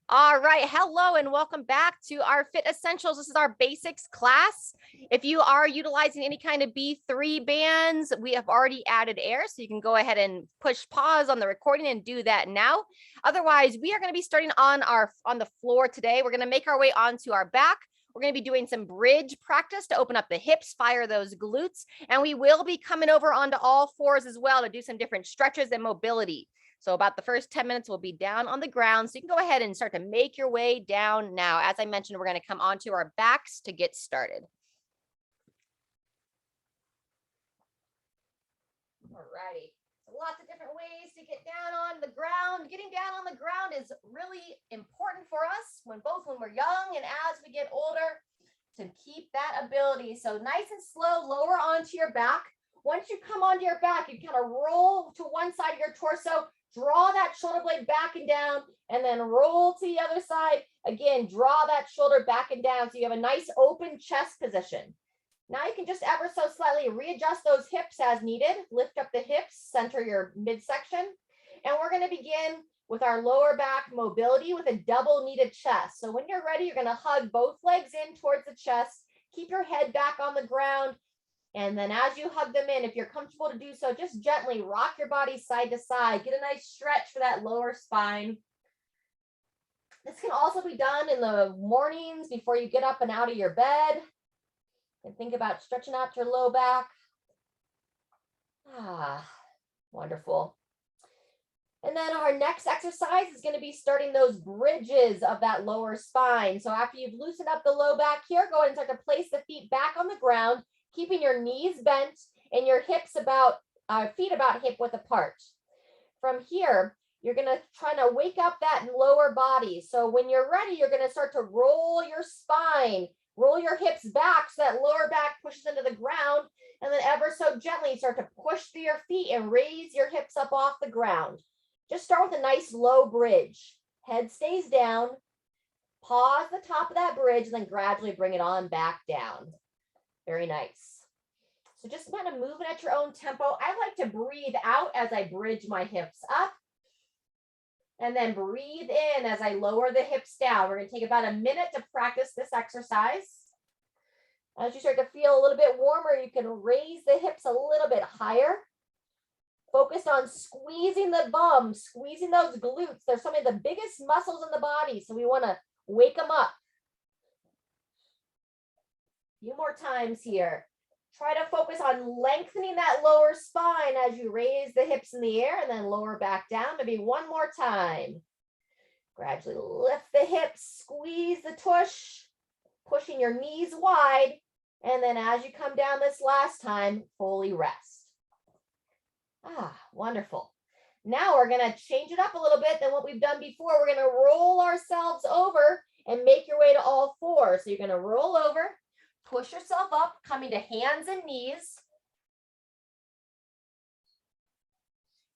All right, hello and welcome back to our Fit Essentials. This is our basics class. If you are utilizing any kind of B3 bands, we have already added air, so you can go ahead and push pause on the recording and do that now. Otherwise, we are going to be starting on the floor today. We're going to make our way onto our back. We're going to be doing some bridge practice to open up the hips, fire those glutes, and we will be coming over onto all fours as well to do some different stretches and mobility. So about the first 10 minutes will be down on the ground. So you can go ahead and start to make your way down now. As I mentioned, we're going to come onto our backs to get started. All righty. So lots of different ways to get down on the ground. Getting down on the ground is really important for us when we're young and as we get older to keep that ability. So nice and slow, lower onto your back. Once you come onto your back, you kind of roll to one side of your torso, draw that shoulder blade back and down, and then roll to the other side. Again, draw that shoulder back and down so you have a nice open chest position. Now you can just ever so slightly readjust those hips as needed. Lift up the hips, center your midsection. And we're going to begin with our lower back mobility with a double kneaded chest. So when you're ready, you're going to hug both legs in towards the chest. Keep your head back on the ground. And then as you hug them in, if you're comfortable to do so, just gently rock your body side to side. Get a nice stretch for that lower spine. This can also be done in the mornings before you get up and out of your bed. And think about stretching out your low back. Wonderful. And then our next exercise is going to be starting those bridges of that lower spine. So after you've loosened up the low back here, go ahead and start to place the feet back on the ground, keeping your knees bent and your hips feet about hip width apart. From here, you're going to try to wake up that lower body. So when you're ready, you're going to start to roll your spine, roll your hips back so that lower back pushes into the ground, and then ever so gently start to push through your feet and raise your hips up off the ground. Just start with a nice low bridge. Head stays down. Pause the top of that bridge, and then gradually bring it on back down. Very nice. So just kind of moving at your own tempo. I like to breathe out as I bridge my hips up. And then breathe in as I lower the hips down. We're going to take about a minute to practice this exercise. As you start to feel a little bit warmer, you can raise the hips a little bit higher. Focus on squeezing the bum, squeezing those glutes. They're some of the biggest muscles in the body, so we want to wake them up. A few more times here. Try to focus on lengthening that lower spine as you raise the hips in the air and then lower back down. Maybe one more time. Gradually lift the hips, squeeze the tush, pushing your knees wide. And then as you come down this last time, fully rest. Wonderful. Now we're going to change it up a little bit than what we've done before. We're going to roll ourselves over and make your way to all fours. So you're going to roll over, push yourself up, coming to hands and knees.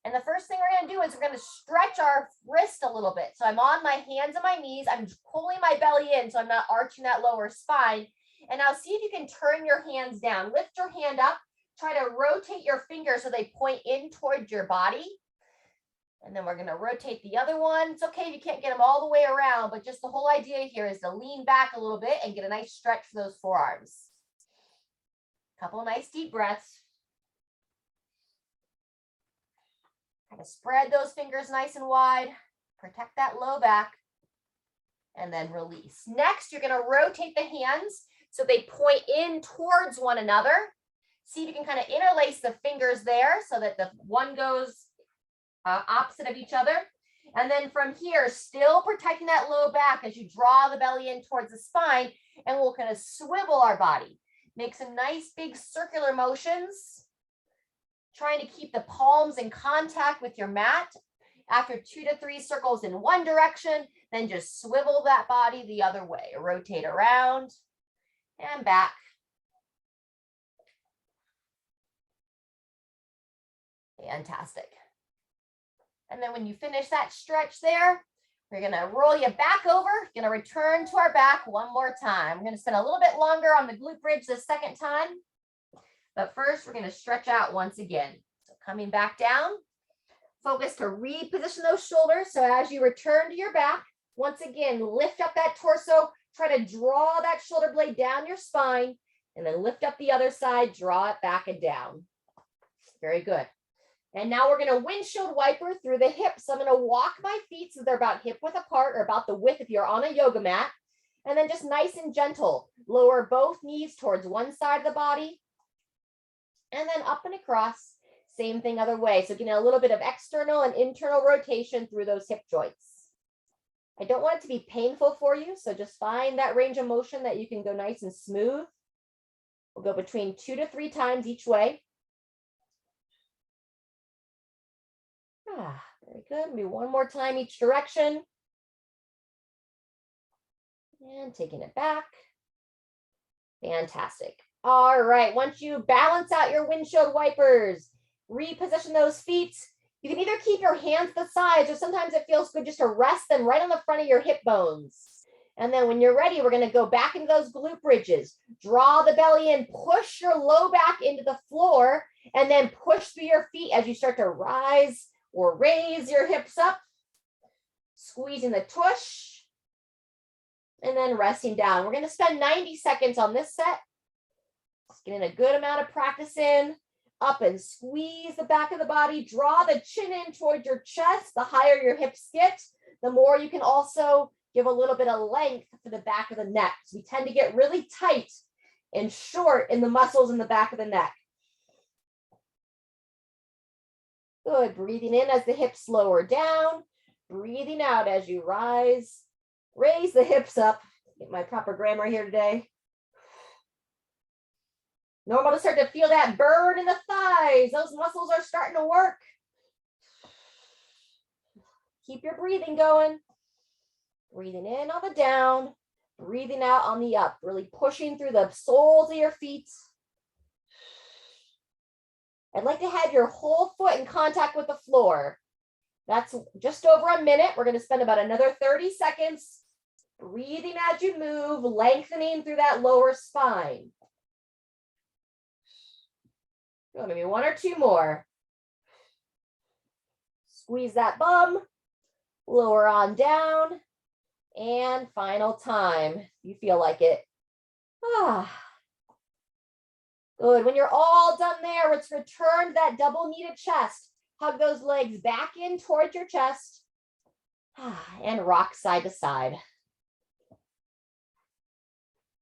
And the first thing we're going to do is we're going to stretch our wrist a little bit. So I'm on my hands and my knees. I'm pulling my belly in so I'm not arching that lower spine. And now see if you can turn your hands down. Lift your hand up. Try to rotate your fingers so they point in towards your body. And then we're going to rotate the other one. It's okay if you can't get them all the way around, but just the whole idea here is to lean back a little bit and get a nice stretch for those forearms. Couple of nice deep breaths. Kind of spread those fingers nice and wide. Protect that low back. And then release. Next, you're going to rotate the hands so they point in towards one another. See if you can kind of interlace the fingers there so that the one goes opposite of each other. And then from here, still protecting that low back as you draw the belly in towards the spine, and we'll kind of swivel our body. Make some nice big circular motions, trying to keep the palms in contact with your mat. After 2 to 3 circles in one direction, then just swivel that body the other way. Rotate around and back. Fantastic. And then when you finish that stretch there, we're going to roll you back over. Going to return to our back one more time. We're going to spend a little bit longer on the glute bridge the second time. But first, we're going to stretch out once again. So coming back down, focus to reposition those shoulders. So as you return to your back, Once again, lift up that torso, try to draw that shoulder blade down your spine, and then lift up the other side, draw it back and down. Very good. And now we're going to windshield wiper through the hips. I'm going to walk my feet so they're about hip width apart, or about the width if you're on a yoga mat. And then just nice and gentle, lower both knees towards one side of the body. And then up and across, same thing other way. So getting a little bit of external and internal rotation through those hip joints. I don't want it to be painful for you, so just find that range of motion that you can go nice and smooth. We'll go between 2 to 3 times each way. Very good. Maybe one more time each direction. And taking it back. Fantastic. All right. Once you balance out your windshield wipers, reposition those feet. You can either keep your hands to the sides, or sometimes it feels good just to rest them right on the front of your hip bones. And then when you're ready, we're going to go back into those glute bridges. Draw the belly in, push your low back into the floor, and then push through your feet as you start to rise or raise your hips up, squeezing the tush, and then resting down. We're going to spend 90 seconds on this set. Just getting a good amount of practice in. Up and squeeze the back of the body. Draw the chin in towards your chest. The higher your hips get, the more you can also give a little bit of length to the back of the neck. So we tend to get really tight and short in the muscles in the back of the neck. Good. Breathing in as the hips lower down. Breathing out as you rise. Raise the hips up. Get my proper grammar here today. Normal to start to feel that burn in the thighs. Those muscles are starting to work. Keep your breathing going. Breathing in on the down. Breathing out on the up. Really pushing through the soles of your feet. I'd like to have your whole foot in contact with the floor. That's just over a minute. We're going to spend about another 30 seconds breathing as you move, lengthening through that lower spine. Go, maybe 1 or 2 more. Squeeze that bum, lower on down, and final time. You feel like it. Good. When you're all done there, let's return to that double kneaded chest. Hug those legs back in towards your chest and rock side to side.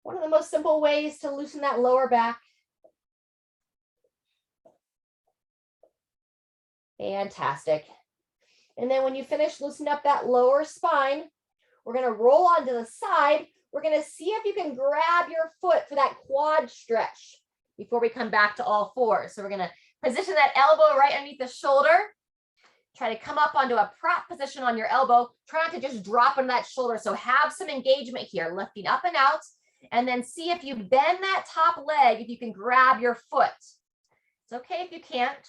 One of the most simple ways to loosen that lower back. Fantastic. And then when you finish loosening up that lower spine, we're going to roll onto the side. We're going to see if you can grab your foot for that quad stretch before we come back to all fours. So we're going to position that elbow right underneath the shoulder. Try to come up onto a prop position on your elbow. Try not to just drop on that shoulder. So have some engagement here, lifting up and out. And then see if you bend that top leg, if you can grab your foot. It's okay if you can't.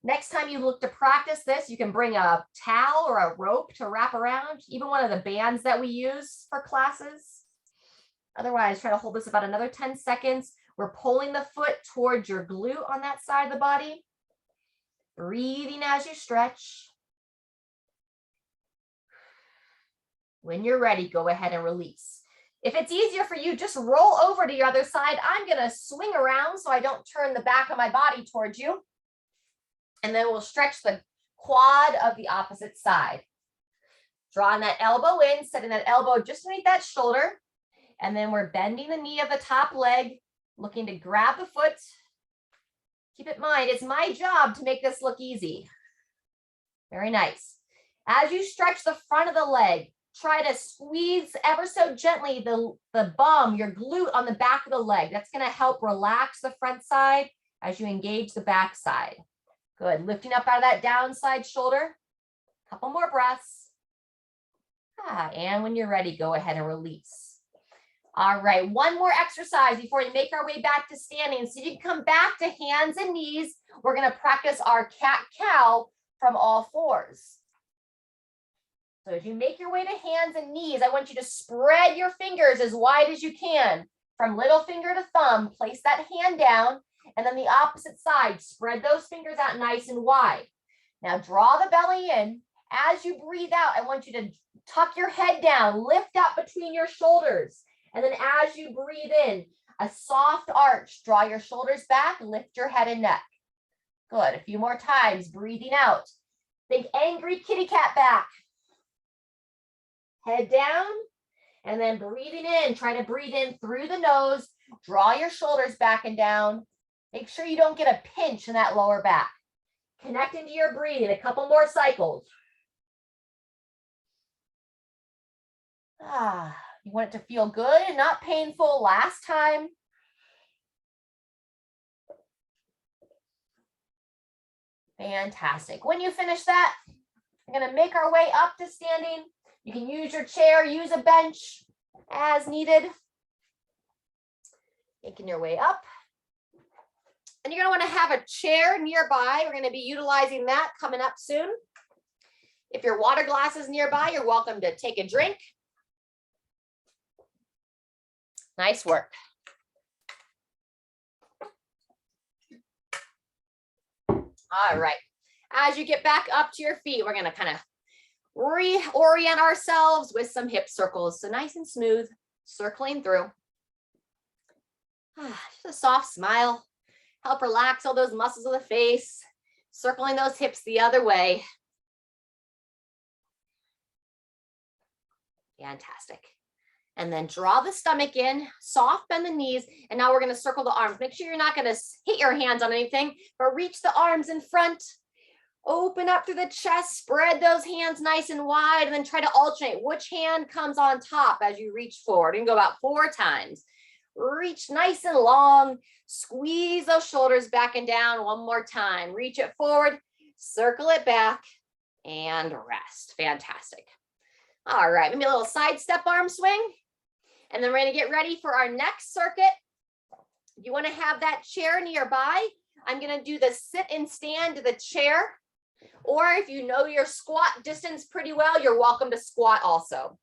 Next time you look to practice this, you can bring a towel or a rope to wrap around, even one of the bands that we use for classes. Otherwise, try to hold this about another 10 seconds. We're pulling the foot towards your glute on that side of the body. Breathing as you stretch. When you're ready, go ahead and release. If it's easier for you, just roll over to your other side. I'm going to swing around so I don't turn the back of my body towards you. And then we'll stretch the quad of the opposite side. Drawing that elbow in, setting that elbow just underneath that shoulder. And then we're bending the knee of the top leg, looking to grab the foot. Keep in mind, it's my job to make this look easy. Very nice. As you stretch the front of the leg, try to squeeze ever so gently the bum, your glute on the back of the leg. That's going to help relax the front side as you engage the back side. Good. Lifting up out of that downside shoulder. Couple more breaths. And when you're ready, go ahead and release. All right. One more exercise before we make our way back to standing. So you can come back to hands and knees. We're going to practice our cat-cow from all fours. So as you make your way to hands and knees, I want you to spread your fingers as wide as you can. From little finger to thumb, place that hand down. And then the opposite side, spread those fingers out nice and wide. Now draw the belly in. As you breathe out, I want you to Tuck your head down, lift up between your shoulders. And then as you breathe in, a soft arch, draw your shoulders back, lift your head and neck. Good, a few more times, breathing out. Think angry kitty cat back. Head down, and then breathing in, try to breathe in through the nose, draw your shoulders back and down. Make sure you don't get a pinch in that lower back. Connect into your breathing, a couple more cycles. You want it to feel good and not painful. Last time. Fantastic. When you finish that, we're going to make our way up to standing. You can use your chair, use a bench as needed. Making your way up. And you're going to want to have a chair nearby. We're going to be utilizing that coming up soon. If your water glass is nearby, you're welcome to take a drink. Nice work. All right. As you get back up to your feet, we're going to kind of reorient ourselves with some hip circles. So nice and smooth, circling through. Just a soft smile. Help relax all those muscles of the face, circling those hips the other way. Fantastic. And then draw the stomach in, soft bend the knees, and now we're going to circle the arms. Make sure you're not going to hit your hands on anything, but reach the arms in front. Open up through the chest, spread those hands nice and wide, and then try to alternate which hand comes on top as you reach forward. You can go about 4 times. Reach nice and long, squeeze those shoulders back and down one more time. Reach it forward, circle it back, and rest. Fantastic. All right, maybe a little side step arm swing. And then we're going to get ready for our next circuit. If you want to have that chair nearby, I'm going to do the sit and stand to the chair. Or if you know your squat distance pretty well, you're welcome to squat also.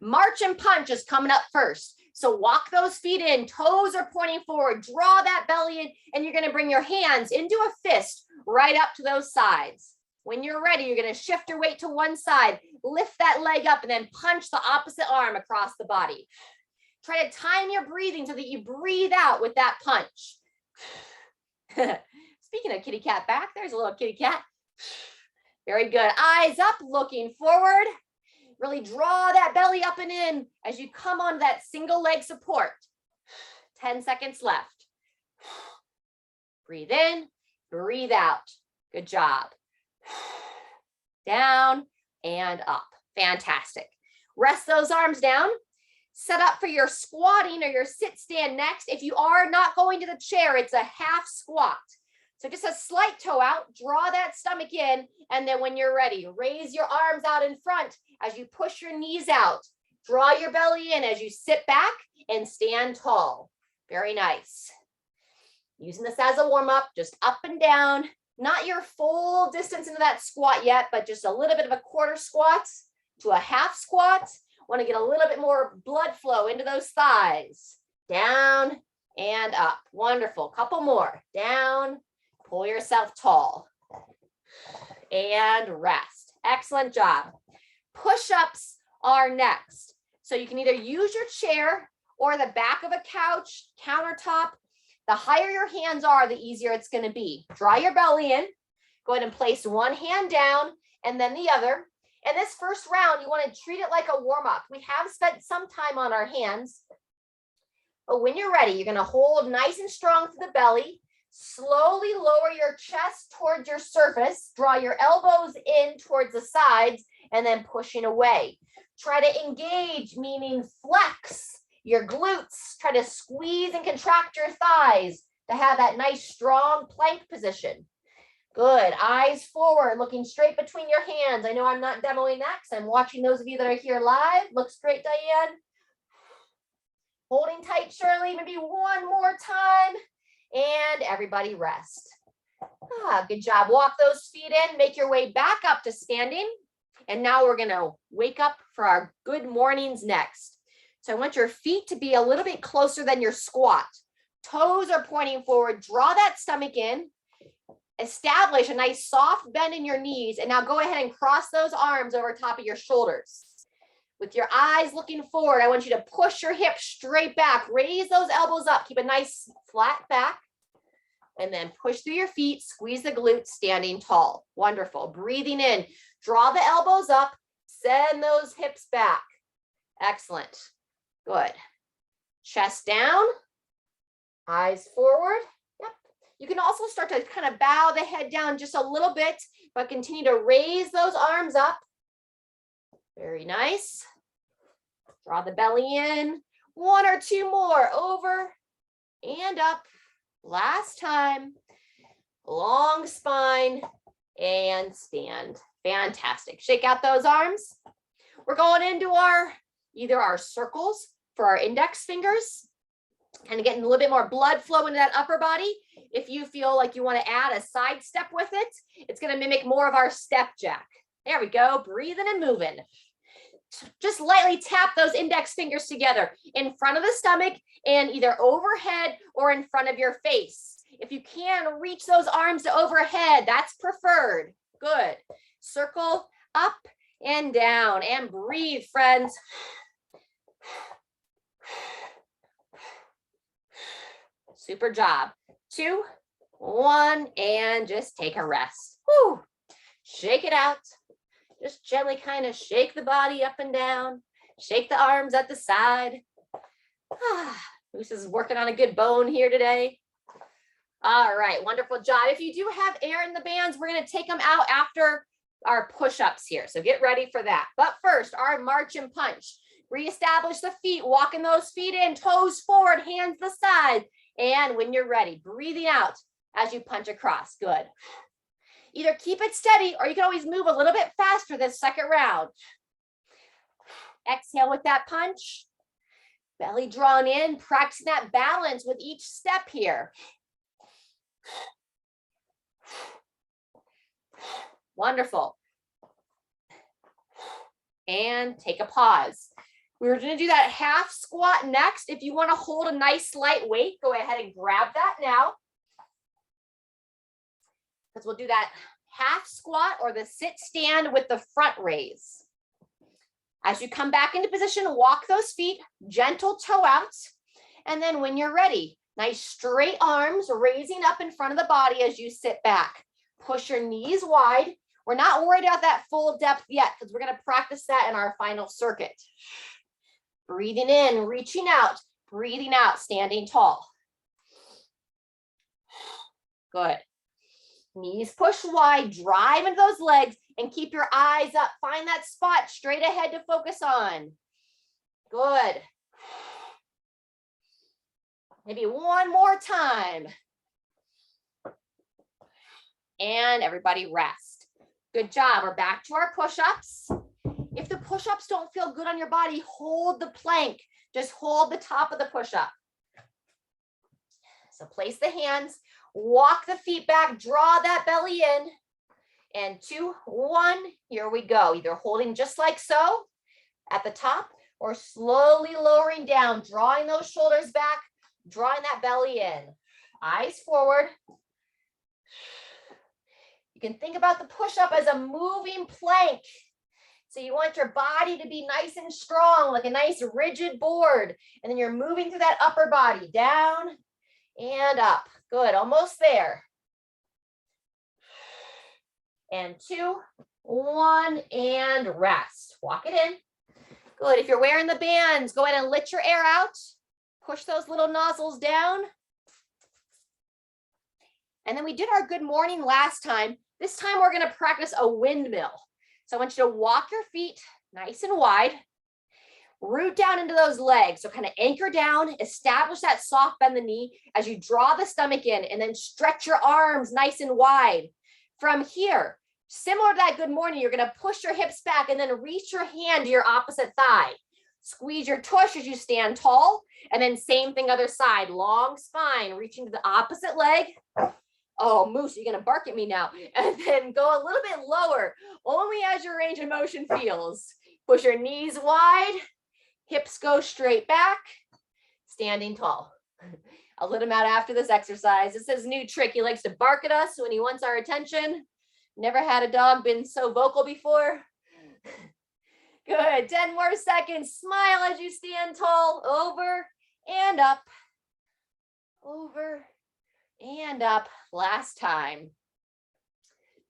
March and punch is coming up first. So walk those feet in, toes are pointing forward, draw that belly in, and you're going to bring your hands into a fist right up to those sides. When you're ready, you're going to shift your weight to one side, lift that leg up, and then punch the opposite arm across the body. Try to time your breathing so that you breathe out with that punch. Speaking of kitty cat back, there's a little kitty cat. Very good. Eyes up, looking forward. Really draw that belly up and in as you come on that single leg support. 10 seconds left. Breathe in, breathe out. Good job. Down and up. Fantastic. Rest those arms down. Set up for your squatting or your sit stand next. If you are not going to the chair, it's a half squat. So just a slight toe out, draw that stomach in, and then when you're ready, raise your arms out in front as you push your knees out. Draw your belly in as you sit back and stand tall. Very nice. Using this as a warm-up, just up and down. Not your full distance into that squat yet, but just a little bit of a quarter squat to a half squat. Want to get a little bit more blood flow into those thighs. Down and up. Wonderful. Couple more. Down. Pull yourself tall. And rest. Excellent job. Push-ups are next. So you can either use your chair or the back of a couch, countertop. The higher your hands are, the easier it's going to be. Draw your belly in. Go ahead and place one hand down and then the other. And this first round, you want to treat it like a warm-up. We have spent some time on our hands. But when you're ready, you're going to hold nice and strong to the belly. Slowly lower your chest towards your surface. Draw your elbows in towards the sides and then pushing away. Try to engage, meaning flex your glutes. Try to squeeze and contract your thighs to have that nice strong plank position. Good. Eyes forward, looking straight between your hands. I know I'm not demoing that because I'm watching those of you that are here live. Looks great, Diane. Holding tight, Shirley. Maybe one more time. And everybody rest. Good job. Walk those feet in. Make your way back up to standing. And now we're going to wake up for our good mornings next. So I want your feet to be a little bit closer than your squat. Toes are pointing forward. Draw that stomach in. Establish a nice soft bend in your knees. And now go ahead and cross those arms over top of your shoulders. With your eyes looking forward, I want you to push your hips straight back. Raise those elbows up. Keep a nice flat back. And then push through your feet. Squeeze the glutes, standing tall. Wonderful. Breathing in. Draw the elbows up. Send those hips back. Excellent. Good. Chest down. Eyes forward. Yep. You can also start to kind of bow the head down just a little bit, but continue to raise those arms up. Very nice. Draw the belly in. 1 or 2 more. Over and up. Last time. Long spine and stand. Fantastic. Shake out those arms. We're going into either our circles for our index fingers, kind of getting a little bit more blood flow into that upper body. If you feel like you want to add a side step with it, it's going to mimic more of our step jack. There we go. Breathing and moving. Just lightly tap those index fingers together in front of the stomach and either overhead or in front of your face. If you can, reach those arms to overhead. That's preferred. Good. Circle up and down and breathe, friends. Super job. 2, 1, and just take a rest. Whew. Shake it out. Just gently kind of shake the body up and down. Shake the arms at the side. Moose is working on a good bone here today. All right, wonderful job. If you do have air in the bands, we're going to take them out after our push-ups here. So get ready for that. But first, our march and punch. Reestablish the feet, walking those feet in, toes forward, hands to the side. And when you're ready, breathing out as you punch across. Good. Either keep it steady or you can always move a little bit faster this second round. Exhale with that punch. Belly drawn in, practicing that balance with each step here. Wonderful. And take a pause. We're going to do that half squat next. If you want to hold a nice light weight, go ahead and grab that now. Because we'll do that half squat or the sit stand with the front raise. As you come back into position, walk those feet, gentle toe out. And then when you're ready, nice straight arms raising up in front of the body as you sit back. Push your knees wide. We're not worried about that full depth yet because we're going to practice that in our final circuit. Breathing in, reaching out, breathing out, standing tall. Good. Knees push wide, drive into those legs and keep your eyes up. Find that spot straight ahead to focus on. Good. Maybe one more time. And everybody rest. Good job. We're back to our push-ups. If the push-ups don't feel good on your body, hold the plank. Just hold the top of the push-up. So place the hands, walk the feet back, draw that belly in. And 2, 1, here we go. Either holding just like so at the top or slowly lowering down, drawing those shoulders back, drawing that belly in. Eyes forward. You can think about the push-up as a moving plank. So you want your body to be nice and strong, like a nice rigid board. And then you're moving through that upper body, down and up. Good, almost there. And 2, 1, and rest. Walk it in. Good, if you're wearing the bands, go ahead and let your air out. Push those little nozzles down. And then we did our good morning last time. This time we're going to practice a windmill. So I want you to walk your feet nice and wide. Root down into those legs. So kind of anchor down, establish that soft bend the knee as you draw the stomach in and then stretch your arms nice and wide. From here, similar to that good morning, you're going to push your hips back and then reach your hand to your opposite thigh. Squeeze your tush as you stand tall. And then same thing other side, long spine, reaching to the opposite leg. Oh, Moose, you're going to bark at me now. And then go a little bit lower, only as your range of motion feels. Push your knees wide, hips go straight back, standing tall. I'll let him out after this exercise. This is a new trick. He likes to bark at us when he wants our attention. Never had a dog been so vocal before. Good. 10 more seconds. Smile as you stand tall. Over and up. Over and up. Last time.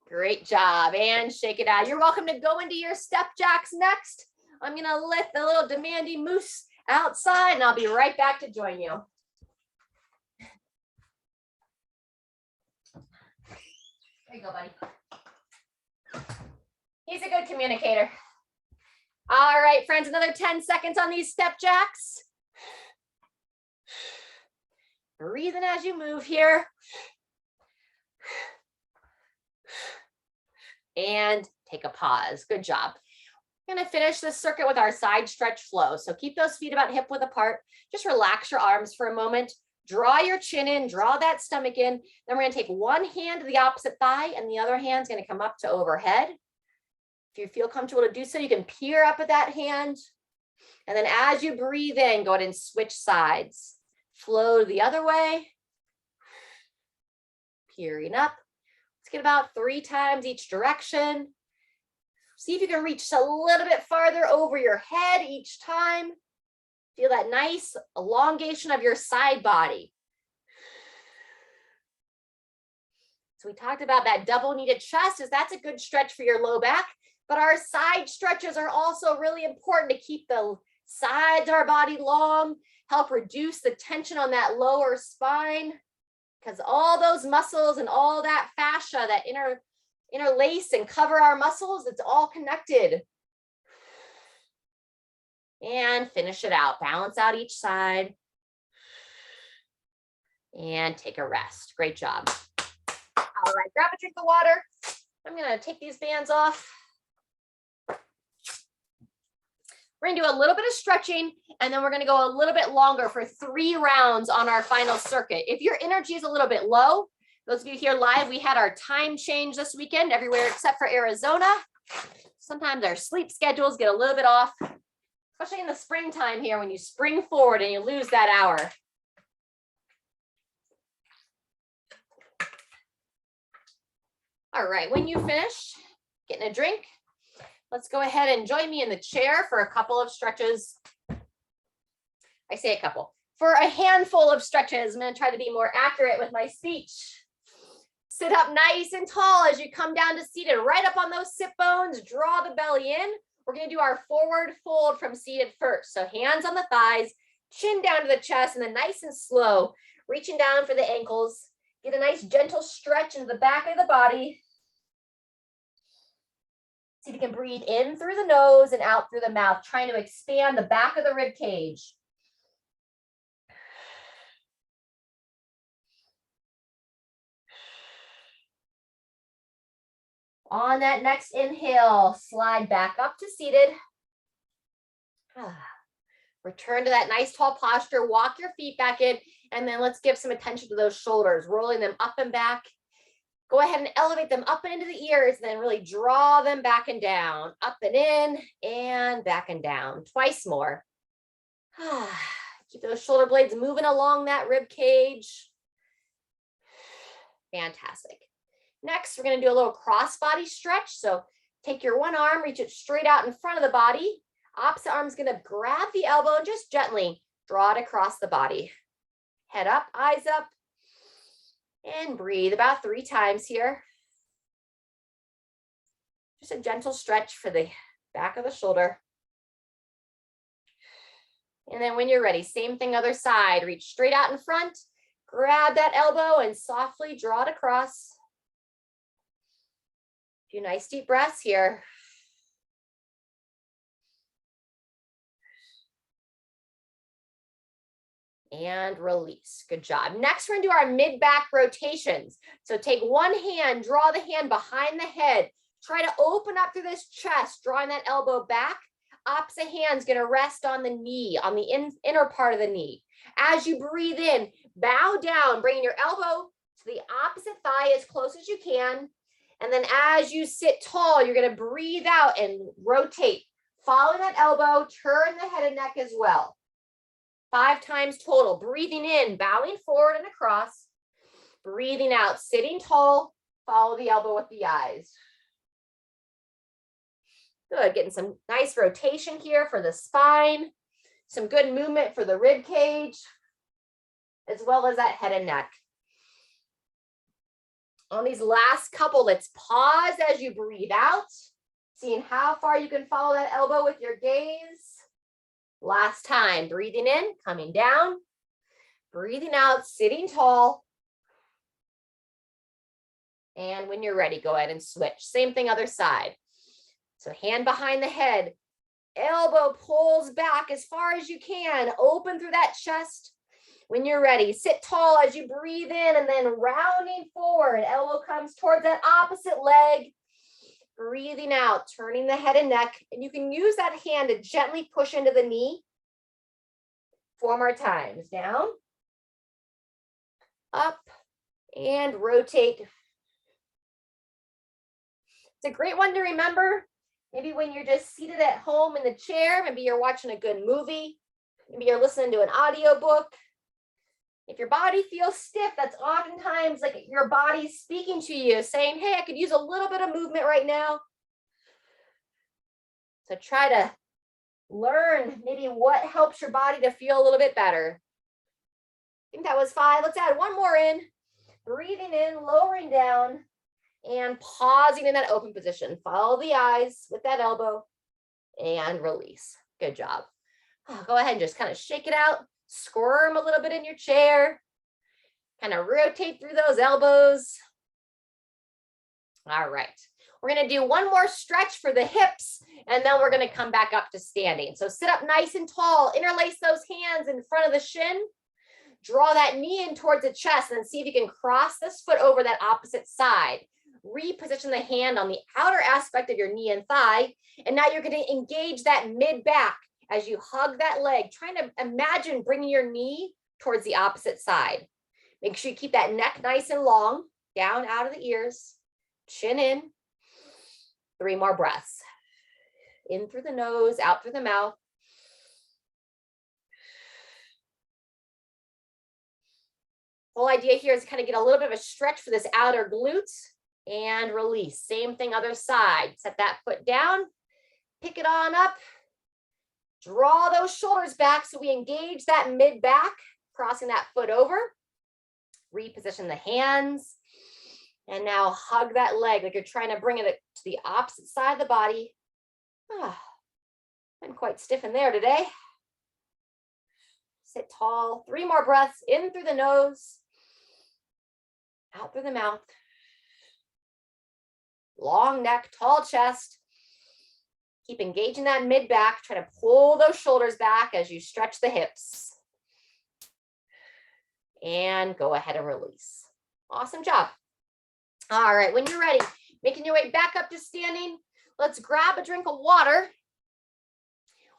Great job. And shake it out. You're welcome to go into your step jacks next. I'm going to lift the little demanding moose outside, and I'll be right back to join you. There you go, buddy. He's a good communicator. All right, friends, another 10 seconds on these step jacks. Breathing as you move here. And take a pause. Good job. We're going to finish this circuit with our side stretch flow. So keep those feet about hip width apart. Just relax your arms for a moment. Draw your chin in, draw that stomach in. Then we're going to take one hand to the opposite thigh and the other hand's going to come up to overhead. If you feel comfortable to do so, you can peer up at that hand. And then as you breathe in, go ahead and switch sides. Flow the other way. Peering up. Let's get about 3 times each direction. See if you can reach a little bit farther over your head each time. Feel that nice elongation of your side body. So we talked about that double kneaded chest, as that's a good stretch for your low back, but our side stretches are also really important to keep the sides of our body long, help reduce the tension on that lower spine, because all those muscles and all that fascia that interlace and cover our muscles, it's all connected. And finish it out. Balance out each side. And take a rest. Great job. All right, grab a drink of water. I'm going to take these bands off. We're going to do a little bit of stretching, and then we're going to go a little bit longer for 3 rounds on our final circuit. If your energy is a little bit low, those of you here live, we had our time change this weekend everywhere except for Arizona. Sometimes our sleep schedules get a little bit off, especially in the springtime here when you spring forward and you lose that hour. All right, when you finish getting a drink, let's go ahead and join me in the chair for a couple of stretches. I say a couple. For a handful of stretches, I'm going to try to be more accurate with my speech. Sit up nice and tall as you come down to seated, right up on those sit bones. Draw the belly in. We're going to do our forward fold from seated first. So hands on the thighs, chin down to the chest, and then nice and slow, reaching down for the ankles. Get a nice gentle stretch into the back of the body. See if you can breathe in through the nose and out through the mouth, trying to expand the back of the rib cage. On that next inhale, slide back up to seated. Return to that nice tall posture, walk your feet back in, and then let's give some attention to those shoulders, rolling them up and back. Go ahead and elevate them up and into the ears, and then really draw them back and down, up and in, and back and down. Twice more. Keep those shoulder blades moving along that rib cage. Fantastic. Next, we're going to do a little cross body stretch. So take your one arm, reach it straight out in front of the body. Opposite arm is going to grab the elbow and just gently draw it across the body. Head up, eyes up, and breathe about 3 times here. Just a gentle stretch for the back of the shoulder. And then when you're ready, same thing, other side. Reach straight out in front, grab that elbow and softly draw it across. A few nice deep breaths here. And release. Good job. Next, we're going to do our mid-back rotations. So take one hand, draw the hand behind the head. Try to open up through this chest, drawing that elbow back. Opposite hand's going to rest on the knee, on the inner part of the knee. As you breathe in, bow down, bringing your elbow to the opposite thigh as close as you can. And then as you sit tall, you're going to breathe out and rotate. Follow that elbow, turn the head and neck as well. 5 times total. Breathing in, bowing forward and across. Breathing out, sitting tall. Follow the elbow with the eyes. Good, getting some nice rotation here for the spine, some good movement for the rib cage, as well as that head and neck. On these last couple, let's pause as you breathe out, seeing how far you can follow that elbow with your gaze. Last time, breathing in, coming down, breathing out, sitting tall. And when you're ready, go ahead and switch. Same thing, other side. So hand behind the head, elbow pulls back as far as you can, open through that chest. When you're ready, sit tall as you breathe in and then rounding forward, elbow comes towards that opposite leg. Breathing out, turning the head and neck, and you can use that hand to gently push into the knee. 4 more times, down, up, and rotate. It's a great one to remember. Maybe when you're just seated at home in the chair, maybe you're watching a good movie, maybe you're listening to an audiobook. If your body feels stiff, that's oftentimes like your body's speaking to you, saying, hey, I could use a little bit of movement right now. So try to learn maybe what helps your body to feel a little bit better. I think that was 5. Let's add 1 more in. Breathing in, lowering down, and pausing in that open position. Follow the eyes with that elbow and release. Good job. Go ahead and just kind of shake it out. Squirm a little bit in your chair. Kind of rotate through those elbows. All right. We're going to do 1 more stretch for the hips, and then we're going to come back up to standing. So sit up nice and tall. Interlace those hands in front of the shin. Draw that knee in towards the chest, and then see if you can cross this foot over that opposite side. Reposition the hand on the outer aspect of your knee and thigh. And now you're going to engage that mid-back as you hug that leg, trying to imagine bringing your knee towards the opposite side. Make sure you keep that neck nice and long, down out of the ears, chin in. 3 more breaths. In through the nose, out through the mouth. Whole idea here is to kind of get a little bit of a stretch for this outer glute and release. Same thing, other side. Set that foot down, pick it on up. Draw those shoulders back so we engage that mid-back, crossing that foot over. Reposition the hands. And now hug that leg like you're trying to bring it to the opposite side of the body. I'm quite stiff in there today. Sit tall. 3 more breaths. In through the nose. Out through the mouth. Long neck, tall chest. Keep engaging that mid-back. Try to pull those shoulders back as you stretch the hips. And go ahead and release. Awesome job. All right, when you're ready, making your way back up to standing, let's grab a drink of water.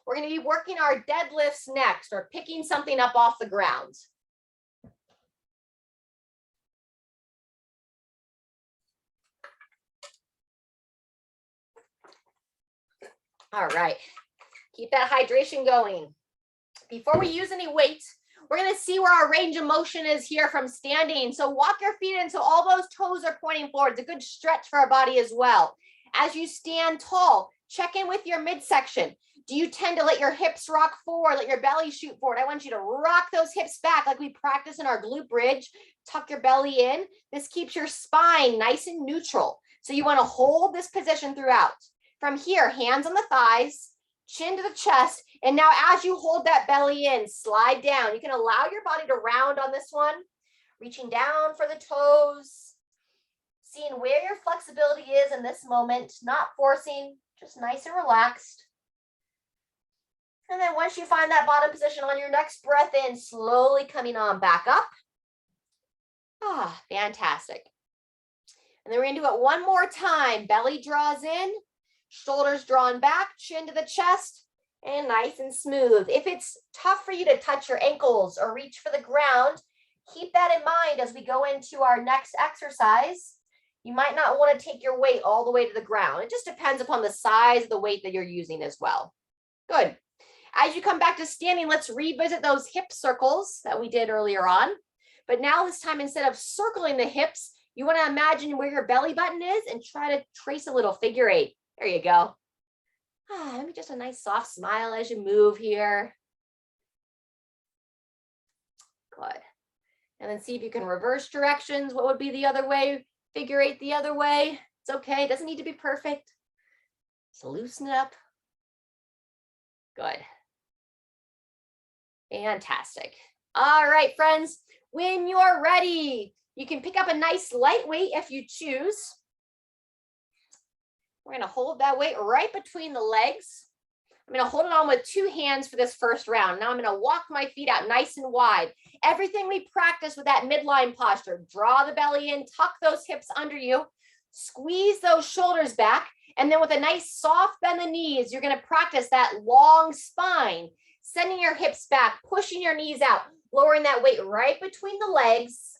We're going to be working our deadlifts next, or picking something up off the ground. All right, keep that hydration going. Before we use any weight, we're going to see where our range of motion is here from standing. So walk your feet in so all those toes are pointing forward. It's a good stretch for our body as well. As you stand tall, check in with your midsection. Do you tend to let your hips rock forward, let your belly shoot forward? I want you to rock those hips back like we practice in our glute bridge. Tuck your belly in. This keeps your spine nice and neutral. So you want to hold this position throughout. From here, hands on the thighs, chin to the chest. And now as you hold that belly in, slide down. You can allow your body to round on this one, reaching down for the toes, seeing where your flexibility is in this moment, not forcing, just nice and relaxed. And then once you find that bottom position on your next breath in, slowly coming on back up. Fantastic. And then we're gonna do it 1 more time. Belly draws in, shoulders drawn back, chin to the chest, and nice and smooth. If it's tough for you to touch your ankles or reach for the ground, keep that in mind as we go into our next exercise. You might not want to take your weight all the way to the ground. It just depends upon the size of the weight that you're using as well. Good. As you come back to standing, let's revisit those hip circles that we did earlier on. But now this time, instead of circling the hips, you want to imagine where your belly button is and try to trace a little figure 8. There you go. Maybe just a nice soft smile as you move here. Good. And then see if you can reverse directions. What would be the other way? Figure eight the other way. It's okay. It doesn't need to be perfect. So loosen it up. Good. Fantastic. All right, friends. When you're ready, you can pick up a nice light weight if you choose. We're going to hold that weight right between the legs. I'm going to hold it on with two hands for this first round. Now I'm going to walk my feet out nice and wide. Everything we practice with that midline posture. Draw the belly in, tuck those hips under you, squeeze those shoulders back, and then with a nice soft bend the knees, you're going to practice that long spine, sending your hips back, pushing your knees out, lowering that weight right between the legs,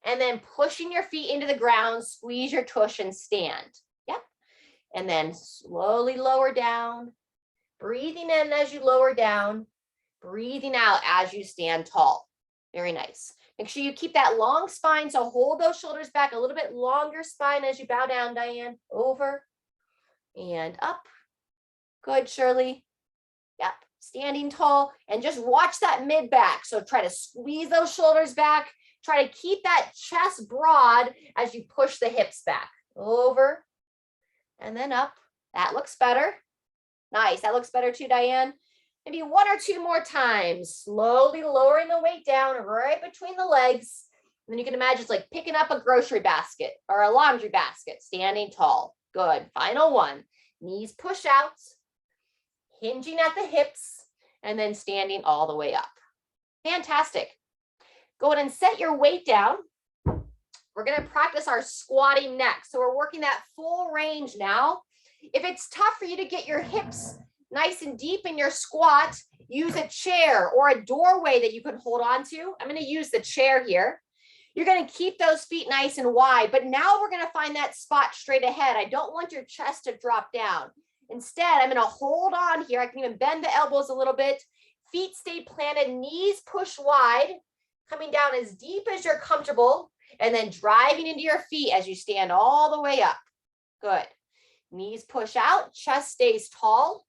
and then pushing your feet into the ground, squeeze your tush and stand. Yep. And then slowly lower down. Breathing in as you lower down, breathing out as you stand tall. Very nice. Make sure you keep that long spine, so hold those shoulders back, a little bit longer spine as you bow down, Diane. Over and up. Good, Shirley. Yep, standing tall, and just watch that mid back. So try to squeeze those shoulders back. Try to keep that chest broad as you push the hips back. Over and then up. That looks better. Nice, that looks better too, Diane. Maybe one or two more times, slowly lowering the weight down right between the legs. And then you can imagine it's like picking up a grocery basket or a laundry basket, standing tall. Good, final one. Knees push out, hinging at the hips, and then standing all the way up. Fantastic. Go ahead and set your weight down. We're gonna practice our squatting next. So we're working that full range now. If it's tough for you to get your hips nice and deep in your squat, use a chair or a doorway that you can hold on to. I'm going to use the chair here. You're going to keep those feet nice and wide, but now we're going to find that spot straight ahead. I don't want your chest to drop down. Instead, I'm going to hold on here. I can even bend the elbows a little bit. Feet stay planted, knees push wide, coming down as deep as you're comfortable, and then driving into your feet as you stand all the way up. Good. Knees push out, chest stays tall,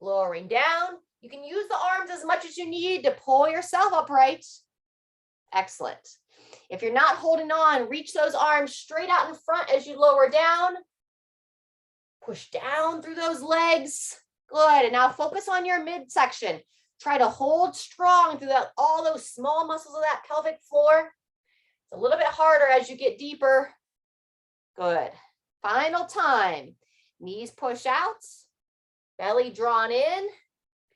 lowering down. You can use the arms as much as you need to pull yourself upright. Excellent. If you're not holding on, reach those arms straight out in front as you lower down. Push down through those legs. Good. And now focus on your midsection. Try to hold strong through all those small muscles of that pelvic floor. It's a little bit harder as you get deeper. Good. Final time. Knees push out, belly drawn in.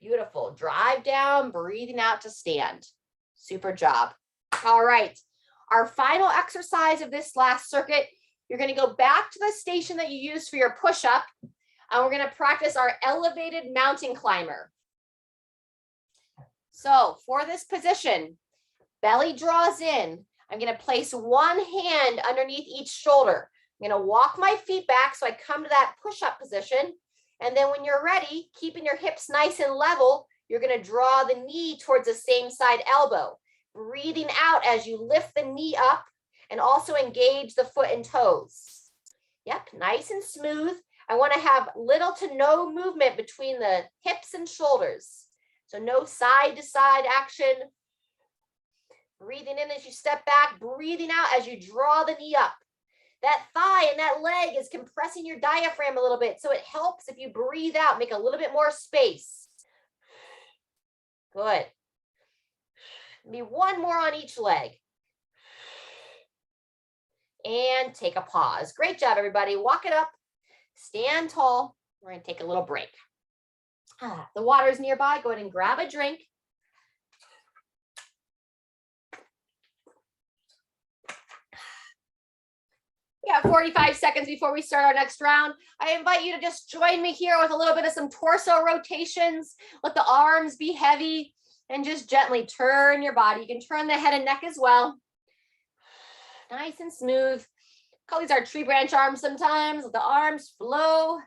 Beautiful. Drive down, breathing out to stand. Super job. All right. Our final exercise of this last circuit, you're going to go back to the station that you used for your push-up, and we're going to practice our elevated mountain climber. So for this position, belly draws in. I'm going to place one hand underneath each shoulder. I'm going to walk my feet back so I come to that push-up position. And then when you're ready, keeping your hips nice and level, you're going to draw the knee towards the same side elbow. Breathing out as you lift the knee up and also engage the foot and toes. Yep, nice and smooth. I want to have little to no movement between the hips and shoulders. So no side to side action. Breathing in as you step back, breathing out as you draw the knee up. That thigh and that leg is compressing your diaphragm a little bit, so it helps if you breathe out, make a little bit more space. Good. Maybe one more on each leg. And take a pause. Great job, everybody. Walk it up. Stand tall. We're going to take a little break. The water is nearby. Go ahead and grab a drink. We got 45 seconds before we start our next round. I invite you to just join me here with a little bit of some torso rotations. Let the arms be heavy and just gently turn your body. You can turn the head and neck as well. Nice and smooth. Call these our tree branch arms sometimes. Let the arms flow.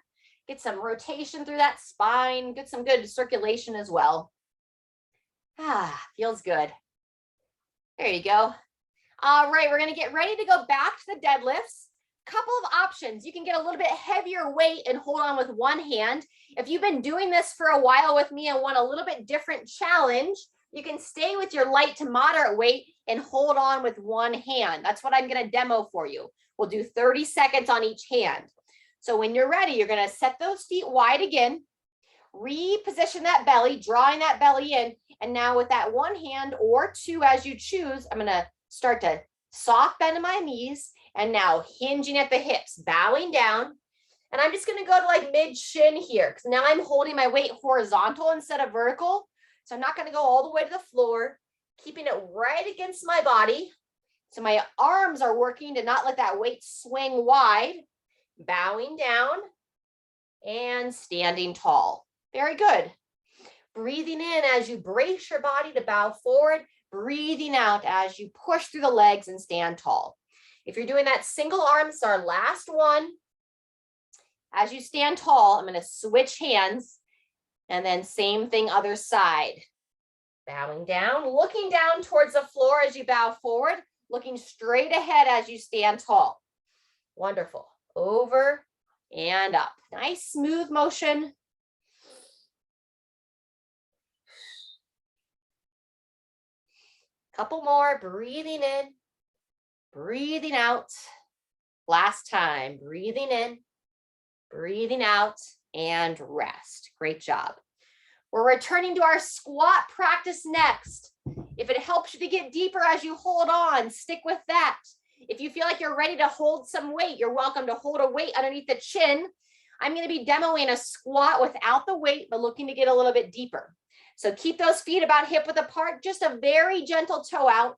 Get some rotation through that spine. Get some good circulation as well. Feels good. There you go. All right, we're going to get ready to go back to the deadlifts. couple of options. You can get a little bit heavier weight and hold on with one hand. If you've been doing this for a while with me and want a little bit different challenge, you can stay with your light to moderate weight and hold on with one hand. That's what I'm going to demo for you. We'll do 30 seconds on each hand. So when you're ready, you're going to set those feet wide again, reposition that belly, drawing that belly in. And now with that one hand or two as you choose, I'm going to start to soft bend in my knees and now hinging at the hips, bowing down. And I'm just going to go to like mid shin here because now I'm holding my weight horizontal instead of vertical. So I'm not going to go all the way to the floor, keeping it right against my body. So my arms are working to not let that weight swing wide, bowing down and standing tall. Very good. Breathing in as you brace your body to bow forward, breathing out as you push through the legs and stand tall. If you're doing that single arm, it's our last one. As you stand tall, I'm going to switch hands. And then same thing, other side. Bowing down, looking down towards the floor as you bow forward, looking straight ahead as you stand tall. Wonderful. Over and up. Nice smooth motion. Couple more, breathing in, breathing out. Last time, breathing in, breathing out, and rest. Great job. We're returning to our squat practice next. If it helps you to get deeper as you hold on, stick with that. If you feel like you're ready to hold some weight, you're welcome to hold a weight underneath the chin. I'm going to be demoing a squat without the weight, but looking to get a little bit deeper. So keep those feet about hip width apart, just a very gentle toe out.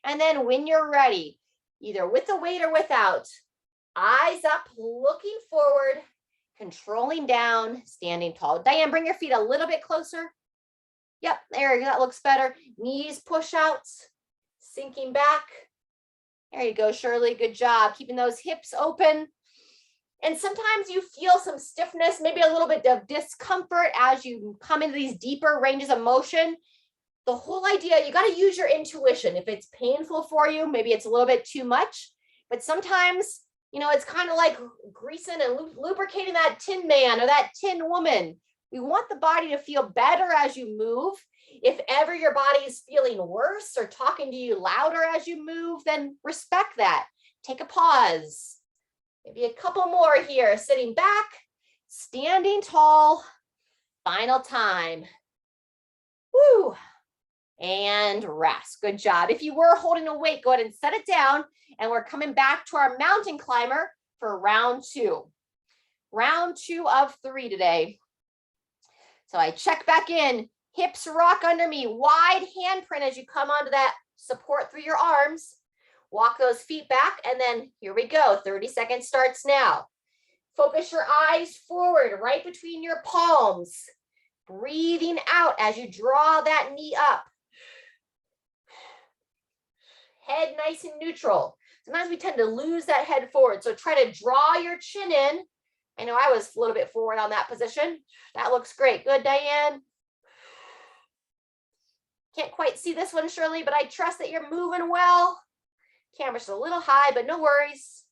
And then when you're ready, either with the weight or without, eyes up, looking forward, controlling down, standing tall. Diane, bring your feet a little bit closer. Yep, there you go. That looks better. Knees push out, sinking back. There you go, Shirley. Good job. Keeping those hips open. And sometimes you feel some stiffness, maybe a little bit of discomfort as you come into these deeper ranges of motion. The whole idea, you got to use your intuition. If it's painful for you, maybe it's a little bit too much, but sometimes, you know, it's kind of like greasing and lubricating that tin man or that tin woman. We want the body to feel better as you move. If ever your body is feeling worse or talking to you louder as you move, then respect that. Take a pause. Maybe a couple more here. Sitting back, standing tall. Final time. Woo. And rest. Good job. If you were holding a weight, go ahead and set it down. And we're coming back to our mountain climber for round two. Round 2 of 3 today. So I check back in. Hips rock under me. Wide handprint as you come onto that support through your arms. Walk those feet back, and then here we go. 30 seconds starts now. Focus your eyes forward, right between your palms. Breathing out as you draw that knee up. Head nice and neutral. Sometimes we tend to lose that head forward, so try to draw your chin in. I know I was a little bit forward on that position. That looks great. Good, Diane. Can't quite see this one, Shirley, but I trust that you're moving well. Camera's a little high, but no worries.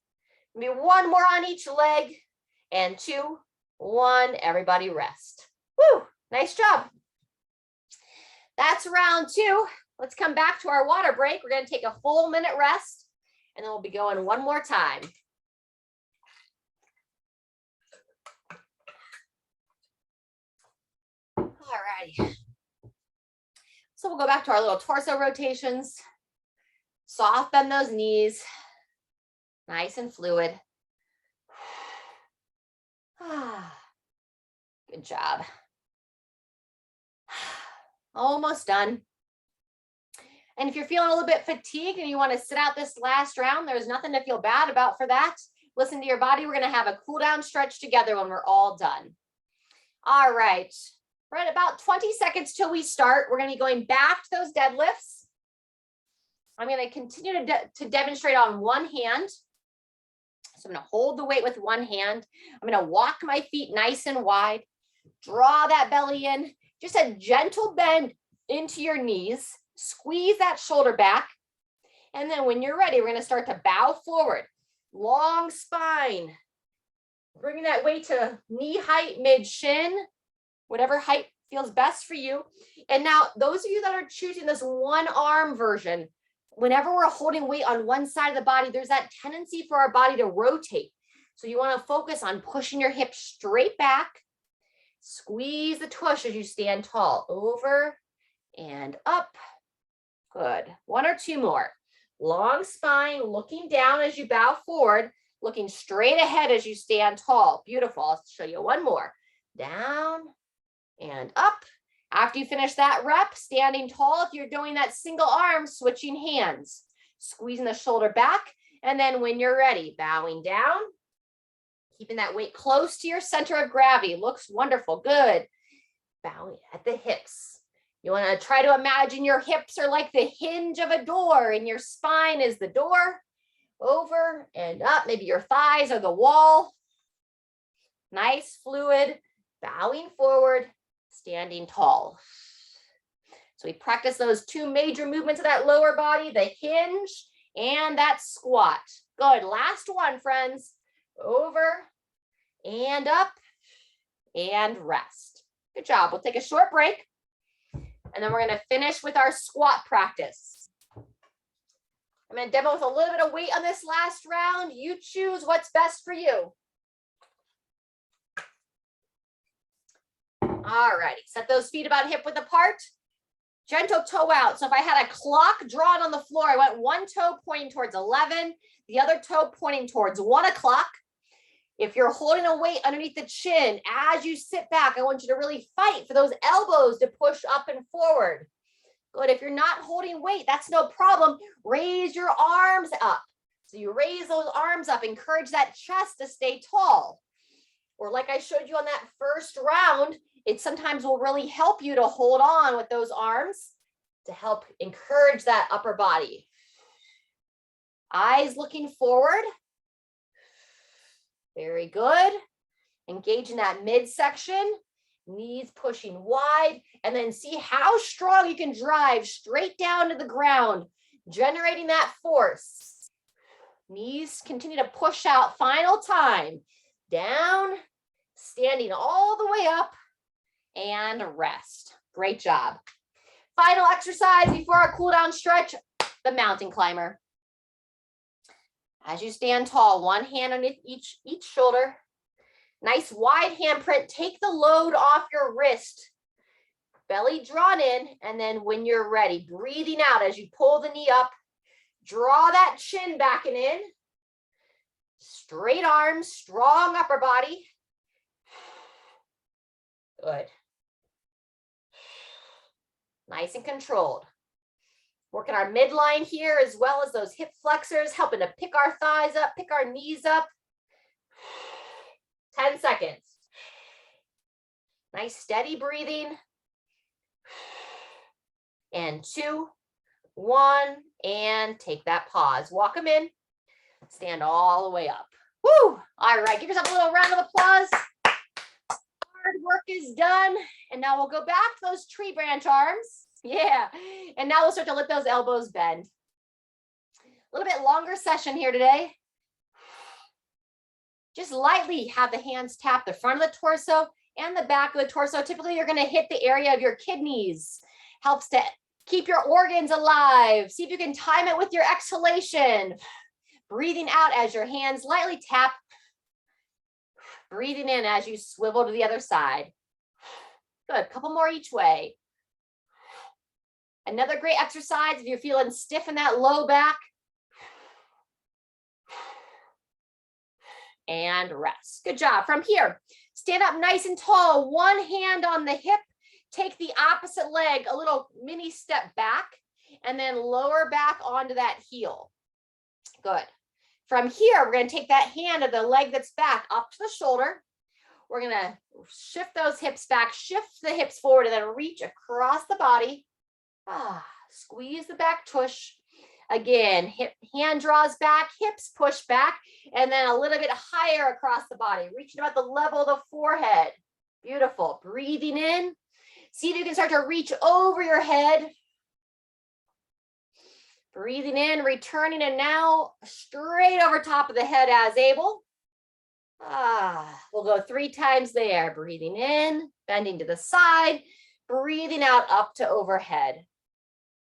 Maybe one more on each leg. And 2, 1, everybody rest. Woo, nice job. That's round 2. Let's come back to our water break. We're going to take a full minute rest, and then we'll be going one more time. All righty. So we'll go back to our little torso rotations. Soft bend those knees. Nice and fluid. Good job. Almost done. And if you're feeling a little bit fatigued and you want to sit out this last round, there's nothing to feel bad about for that. Listen to your body. We're going to have a cool down stretch together when we're all done. All right. We're at about 20 seconds till we start. We're going to be going back to those deadlifts. I'm going to continue to demonstrate on one hand. So I'm going to hold the weight with one hand. I'm going to walk my feet nice and wide. Draw that belly in. Just a gentle bend into your knees. Squeeze that shoulder back. And then when you're ready, we're going to start to bow forward. long spine. Bringing that weight to knee height, mid-shin, whatever height feels best for you. And now those of you that are choosing this one arm version, whenever we're holding weight on one side of the body, there's that tendency for our body to rotate. So you want to focus on pushing your hips straight back. Squeeze the tush as you stand tall. Over and up. Good. One or two more. Long spine, looking down as you bow forward, looking straight ahead as you stand tall. Beautiful. I'll show you one more. Down and up. After you finish that rep, standing tall, if you're doing that single arm, switching hands, squeezing the shoulder back, and then when you're ready, bowing down, keeping that weight close to your center of gravity. Looks wonderful. Good. Bowing at the hips. You want to try to imagine your hips are like the hinge of a door and your spine is the door. Over and up. Maybe your thighs are the wall. Nice, fluid. Bowing forward, standing tall. So we practice those two major movements of that lower body, the hinge and that squat. Good. Last one, friends. Over and up and rest. Good job. We'll take a short break and then we're going to finish with our squat practice. I'm going to demo with a little bit of weight on this last round. You choose what's best for you. All righty, set those feet about hip width apart. Gentle toe out. So if I had a clock drawn on the floor, I went one toe pointing towards 11, the other toe pointing towards 1 o'clock. If you're holding a weight underneath the chin, as you sit back, I want you to really fight for those elbows to push up and forward. Good. If you're not holding weight, that's no problem. Raise your arms up. So you raise those arms up, encourage that chest to stay tall. Or like I showed you on that first round, it sometimes will really help you to hold on with those arms to help encourage that upper body. Eyes looking forward. Very good. Engage in that midsection, knees pushing wide, and then see how strong you can drive straight down to the ground, generating that force. Knees continue to push out. Final time. Down, standing all the way up, and rest. Great job. Final exercise before our cool down stretch, the mountain climber. As you stand tall, one hand underneath each shoulder. Nice wide handprint. Take the load off your wrist. Belly drawn in, and then when you're ready, breathing out as you pull the knee up. Draw that chin back and in. Straight arms, strong upper body. Good. Nice and controlled. Working our midline here as well as those hip flexors, helping to pick our thighs up, pick our knees up. 10 seconds. Nice steady breathing. And 2, 1, and take that pause. Walk them in. Stand all the way up. Woo! All right, give yourself a little round of applause. Hard work is done. And now we'll go back to those tree branch arms. Yeah. And now we'll start to let those elbows bend. A little bit longer session here today. Just lightly have the hands tap the front of the torso and the back of the torso. Typically, you're going to hit the area of your kidneys. Helps to keep your organs alive. See if you can time it with your exhalation. Breathing out as your hands lightly tap. Breathing in as you swivel to the other side. Good. Couple more each way. Another great exercise if you're feeling stiff in that low back. And rest. Good job. From here, stand up nice and tall. One hand on the hip. Take the opposite leg, a little mini step back, and then lower back onto that heel. Good. From here, we're going to take that hand of the leg that's back up to the shoulder. We're going to shift those hips back, shift the hips forward, and then reach across the body. Squeeze the back tush. Again, hand draws back, hips push back, and then a little bit higher across the body, reaching about the level of the forehead. Beautiful. Breathing in. See if you can start to reach over your head. Breathing in, returning, and now straight over top of the head as able. We'll go 3 times there. Breathing in, bending to the side, breathing out up to overhead.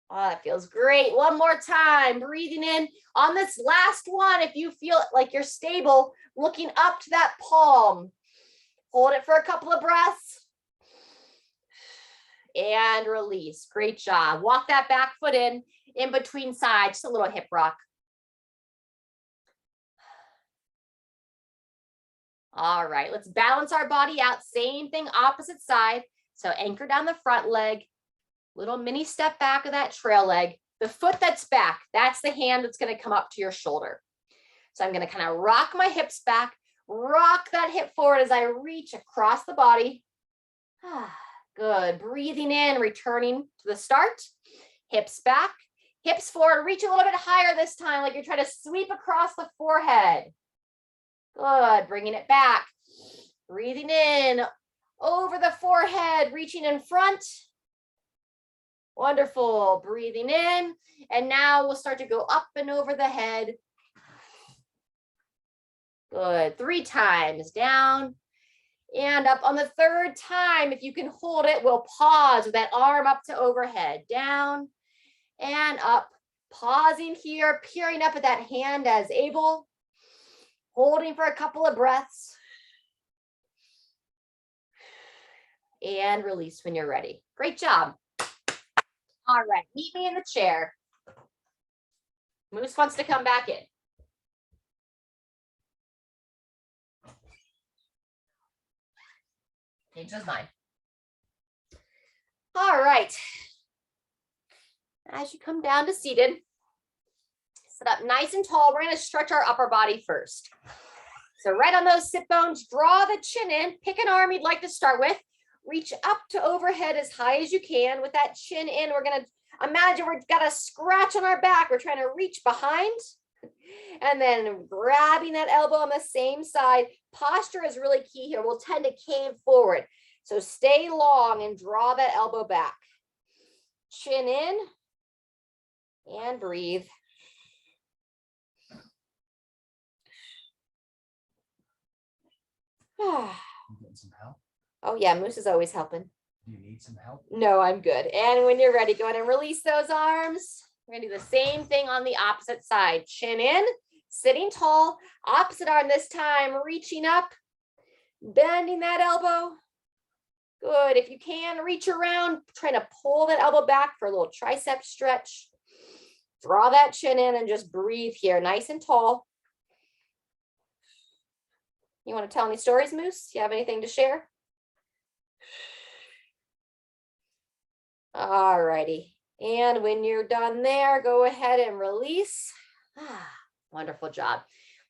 That feels great. One more time, breathing in. On this last one, if you feel like you're stable, looking up to that palm. Hold it for a couple of breaths. And release. Great job. Walk that back foot in between sides, just a little hip rock. All right, let's balance our body out. Same thing, opposite side. So anchor down the front leg, little mini step back of that trail leg. The foot that's back, that's the hand that's going to come up to your shoulder. So I'm going to kind of rock my hips back, rock that hip forward as I reach across the body. Good. Breathing in, returning to the start. Hips back, hips forward. Reach a little bit higher this time, like you're trying to sweep across the forehead. Good. Bringing it back. Breathing in over the forehead, reaching in front. Wonderful. Breathing in. And now we'll start to go up and over the head. Good. 3 times. Down and up. On the 3rd time, if you can hold it, we'll pause with that arm up to overhead. Down and up. Pausing here, peering up at that hand as able. Holding for a couple of breaths. And release when you're ready. Great job. All right, meet me in the chair. Moose wants to come back in. Change his mind. All right. As you come down to seated, sit up nice and tall. We're going to stretch our upper body first. So right on those sit bones, draw the chin in. Pick an arm you'd like to start with. Reach up to overhead as high as you can. With that chin in, we're going to imagine we've got a scratch on our back. We're trying to reach behind and then grabbing that elbow on the same side. Posture is really key here. We'll tend to cave forward. So stay long and draw that elbow back. Chin in and breathe. Getting some help? Oh yeah, Moose is always helping. Do you need some help? No, I'm good. And when you're ready, go ahead and release those arms. We're gonna do the same thing on the opposite side. Chin in, sitting tall, opposite arm this time, reaching up, bending that elbow. Good. If you can, reach around, trying to pull that elbow back for a little tricep stretch. Draw that chin in and just breathe here, nice and tall. You want to tell any stories, Moose? You have anything to share? All righty. And when you're done there, go ahead and release. Wonderful job.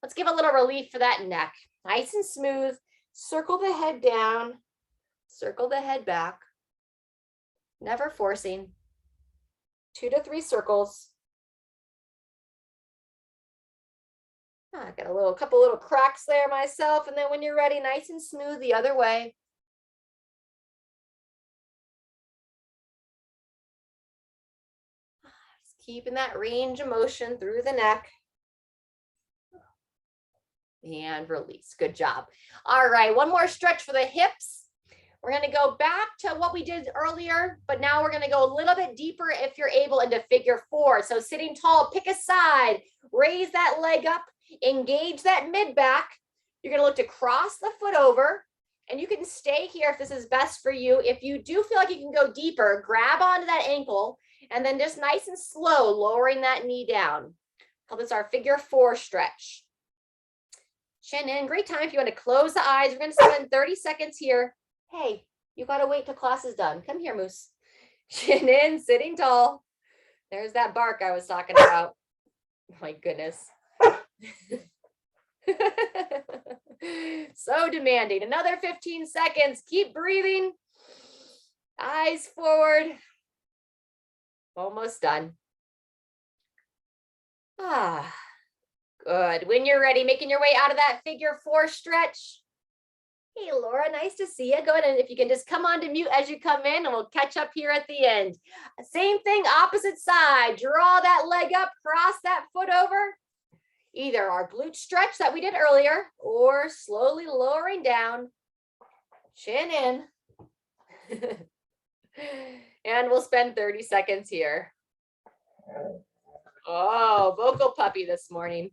Let's give a little relief for that neck. Nice and smooth. Circle the head down. Circle the head back. Never forcing. 2 to 3 circles. I got a couple little cracks there myself. And then when you're ready, nice and smooth the other way. Just keeping that range of motion through the neck. And release. Good job. All right, one more stretch for the hips. We're going to go back to what we did earlier, but now we're going to go a little bit deeper if you're able into figure 4. So sitting tall, pick a side, raise that leg up, engage that mid back. You're going to look to cross the foot over, and you can stay here if this is best for you. If you do feel like you can go deeper, grab onto that ankle, and then just nice and slow, lowering that knee down. Call this our figure 4 stretch. Chin in. Great time if you want to close the eyes. We're going to spend 30 seconds here. Hey, you got to wait till class is done. Come here, Moose. Chin in, sitting tall. There's that bark I was talking about. My goodness. So demanding. Another 15 seconds. Keep breathing. Eyes forward. Almost done. Good. When you're ready, making your way out of that figure 4 stretch. Hey, Laura, nice to see you. Go ahead and if you can just come on to mute as you come in and we'll catch up here at the end. Same thing, opposite side. Draw that leg up, cross that foot over. Either our glute stretch that we did earlier or slowly lowering down, chin in. And we'll spend 30 seconds here. Oh, vocal puppy this morning.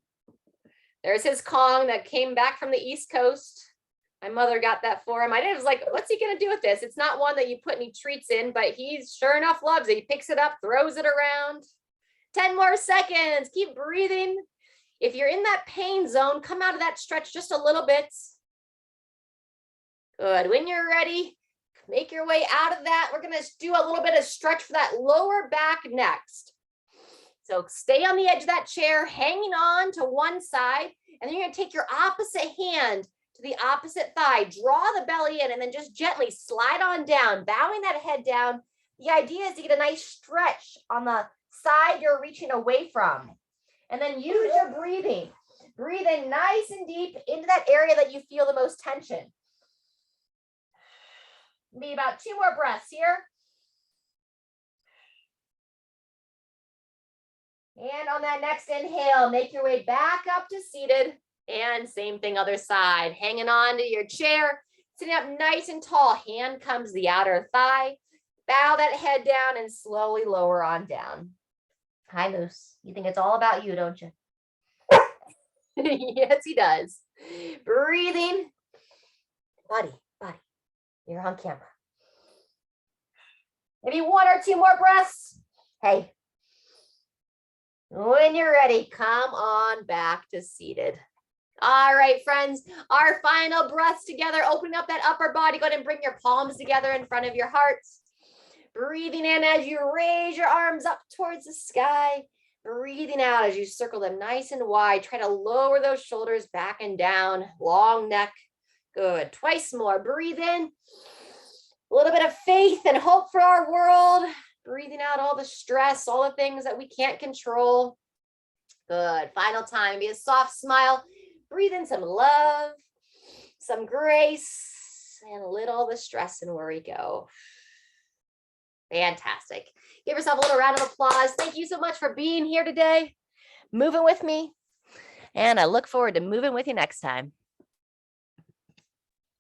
There's his Kong that came back from the East Coast. My mother got that for him. I was like, what's he going to do with this? It's not one that you put any treats in, but he sure enough loves it. He picks it up, throws it around. 10 more seconds. Keep breathing. If you're in that pain zone, come out of that stretch just a little bit. Good. When you're ready, make your way out of that. We're going to do a little bit of stretch for that lower back next. So stay on the edge of that chair, hanging on to one side, and then you're going to take your opposite hand to the opposite thigh, draw the belly in, and then just gently slide on down, bowing that head down. The idea is to get a nice stretch on the side you're reaching away from. And then use your breathing. Breathe in nice and deep into that area that you feel the most tension. Maybe about 2 more breaths here. And on that next inhale, make your way back up to seated. And same thing, other side. Hanging on to your chair, sitting up nice and tall. Hand comes the outer thigh. Bow that head down and slowly lower on down. Hi, Moose. You think it's all about you, don't you? Yes, he does. Breathing. Buddy, you're on camera. Maybe 1 or 2 more breaths. Hey. When you're ready, come on back to seated. All right, friends, our final breaths together, opening up that upper body. Go ahead and bring your palms together in front of your hearts. Breathing in as you raise your arms up towards the sky. Breathing out as you circle them nice and wide. Try to lower those shoulders back and down. Long neck. Good. Twice more. Breathe in. A little bit of faith and hope for our world. Breathing out all the stress, all the things that we can't control. Good. Final time. Be a soft smile. Breathe in some love, some grace, and let all the stress and worry go. Fantastic. Give yourself a little round of applause. Thank you so much for being here today, moving with me, and I look forward to moving with you next time.